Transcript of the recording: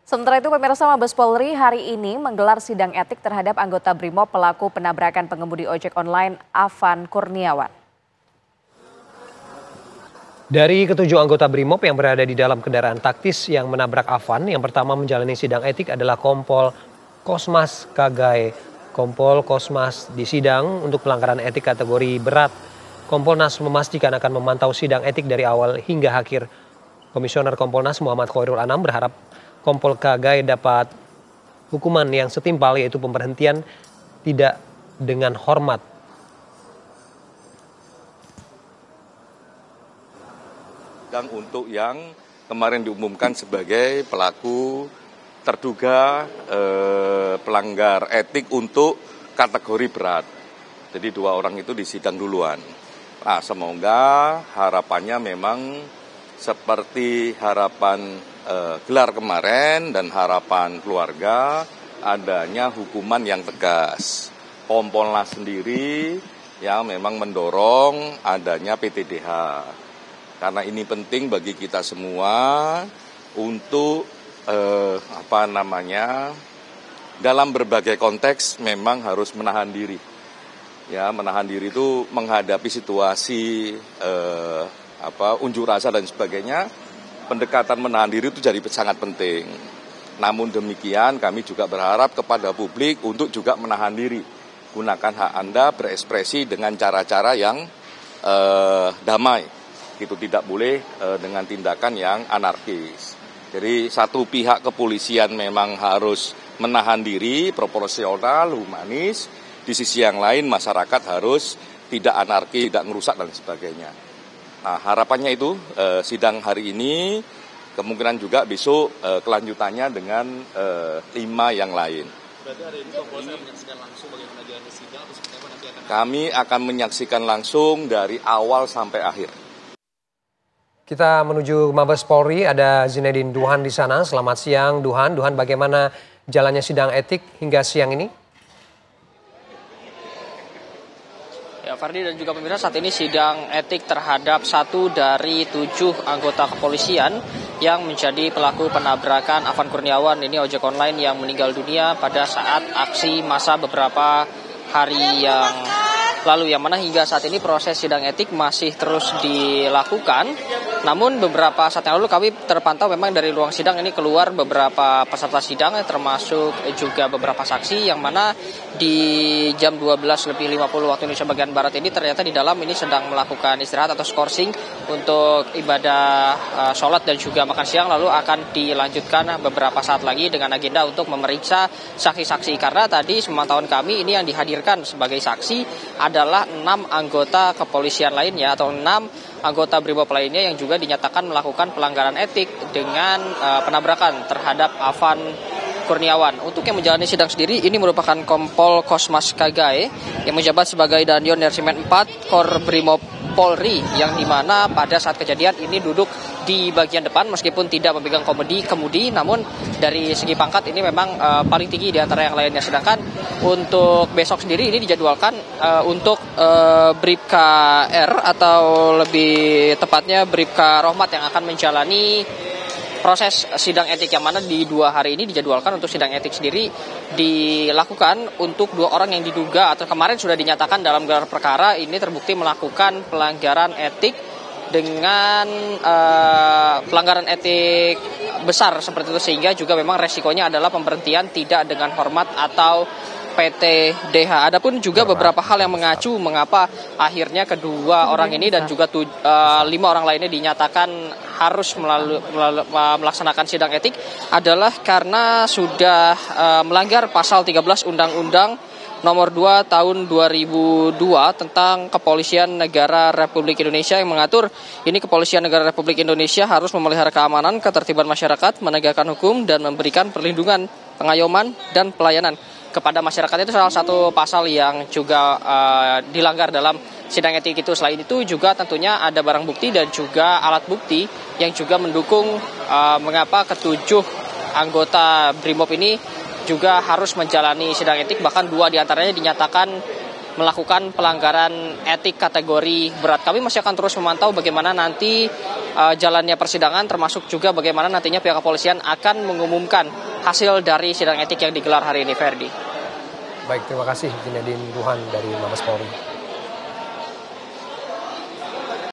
Sementara itu, pemirsa, Mabes Polri hari ini menggelar sidang etik terhadap anggota Brimob pelaku penabrakan pengemudi ojek online Afan Kurniawan. Dari ketujuh anggota Brimob yang berada di dalam kendaraan taktis yang menabrak Afan, yang pertama menjalani sidang etik adalah Kompol Kosmas Kagae. Kompol Kosmas disidang untuk pelanggaran etik kategori berat. Kompolnas memastikan akan memantau sidang etik dari awal hingga akhir. Komisioner Kompolnas Muhammad Khoirul Anam berharap Kompol Kagae dapat hukuman yang setimpal, yaitu pemberhentian tidak dengan hormat. Untuk yang kemarin diumumkan sebagai pelaku terduga pelanggar etik untuk kategori berat. Jadi dua orang itu disidang duluan. Nah, semoga harapannya memang seperti harapan gelar kemarin dan harapan keluarga, adanya hukuman yang tegas. Kompolnas sendiri yang memang mendorong adanya PTDH. Karena ini penting bagi kita semua untuk dalam berbagai konteks memang harus menahan diri. Ya, menahan diri itu menghadapi situasi unjuk rasa dan sebagainya. Pendekatan menahan diri itu jadi sangat penting. Namun demikian kami juga berharap kepada publik untuk juga menahan diri. Gunakan hak Anda berekspresi dengan cara-cara yang damai. Itu tidak boleh dengan tindakan yang anarkis. Jadi satu pihak kepolisian memang harus menahan diri, proporsional, humanis. Di sisi yang lain masyarakat harus tidak anarki, tidak merusak dan sebagainya. Nah, harapannya itu sidang hari ini, kemungkinan juga besok kelanjutannya dengan 5 yang lain. Berarti hari ini Kompolnas menyaksikan langsung bagaimana jalannya sidang atau seperti apa nanti akan? Kami akan menyaksikan langsung dari awal sampai akhir. Kita menuju Mabes Polri, ada Zinedine Duhan di sana. Selamat siang Duhan. Duhan, bagaimana jalannya sidang etik hingga siang ini? Ya, Fardi dan juga pemirsa, saat ini sidang etik terhadap 1 dari 7 anggota kepolisian yang menjadi pelaku penabrakan Afan Kurniawan, ini ojek online yang meninggal dunia pada saat aksi massa beberapa hari yang lalu, yang mana hingga saat ini proses sidang etik masih terus dilakukan. Namun beberapa saat yang lalu kami terpantau memang dari ruang sidang ini keluar beberapa peserta sidang, termasuk juga beberapa saksi, yang mana di jam 12:50 waktu Indonesia bagian Barat ini ternyata di dalam ini sedang melakukan istirahat atau skorsing untuk ibadah sholat dan juga makan siang, lalu akan dilanjutkan beberapa saat lagi dengan agenda untuk memeriksa saksi-saksi. Karena tadi sepemantauan kami ini yang dihadirkan sebagai saksi adalah 6 anggota kepolisian lainnya atau 6 anggota Brimob lainnya yang juga dinyatakan melakukan pelanggaran etik dengan penabrakan terhadap Afan Kurniawan. Untuk yang menjalani sidang sendiri ini merupakan Kompol Kosmas Kagae yang menjabat sebagai Danyon Resimen 4 Kor Brimob Polri, yang dimana pada saat kejadian ini duduk di bagian depan meskipun tidak memegang kemudi, namun dari segi pangkat ini memang paling tinggi di antara yang lainnya. Sedangkan untuk besok sendiri ini dijadwalkan untuk Bribka R atau lebih tepatnya Bribka Rohmat yang akan menjalani proses sidang etik, yang mana di 2 hari ini dijadwalkan untuk sidang etik sendiri dilakukan untuk 2 orang yang diduga atau kemarin sudah dinyatakan dalam gelar perkara ini terbukti melakukan pelanggaran etik dengan pelanggaran etik besar seperti itu, sehingga juga memang resikonya adalah pemberhentian tidak dengan hormat atau PTDH. Adapun juga beberapa hal yang mengacu mengapa akhirnya kedua orang ini dan juga 5 orang lainnya dinyatakan harus melaksanakan sidang etik adalah karena sudah melanggar pasal 13 Undang-Undang Nomor 2 Tahun 2002 tentang Kepolisian Negara Republik Indonesia, yang mengatur ini Kepolisian Negara Republik Indonesia harus memelihara keamanan, ketertiban masyarakat, menegakkan hukum, dan memberikan perlindungan, pengayoman, dan pelayanan kepada masyarakat. Itu salah satu pasal yang juga dilanggar dalam sidang etik itu. Selain itu juga tentunya ada barang bukti dan juga alat bukti yang juga mendukung mengapa ketujuh anggota Brimob ini juga harus menjalani sidang etik, bahkan 2 diantaranya dinyatakan melakukan pelanggaran etik kategori berat. Kami masih akan terus memantau bagaimana nanti jalannya persidangan, termasuk juga bagaimana nantinya pihak kepolisian akan mengumumkan hasil dari sidang etik yang digelar hari ini, Ferdi. Baik, terima kasih Zinedine Ruhan dari Mabes Polri.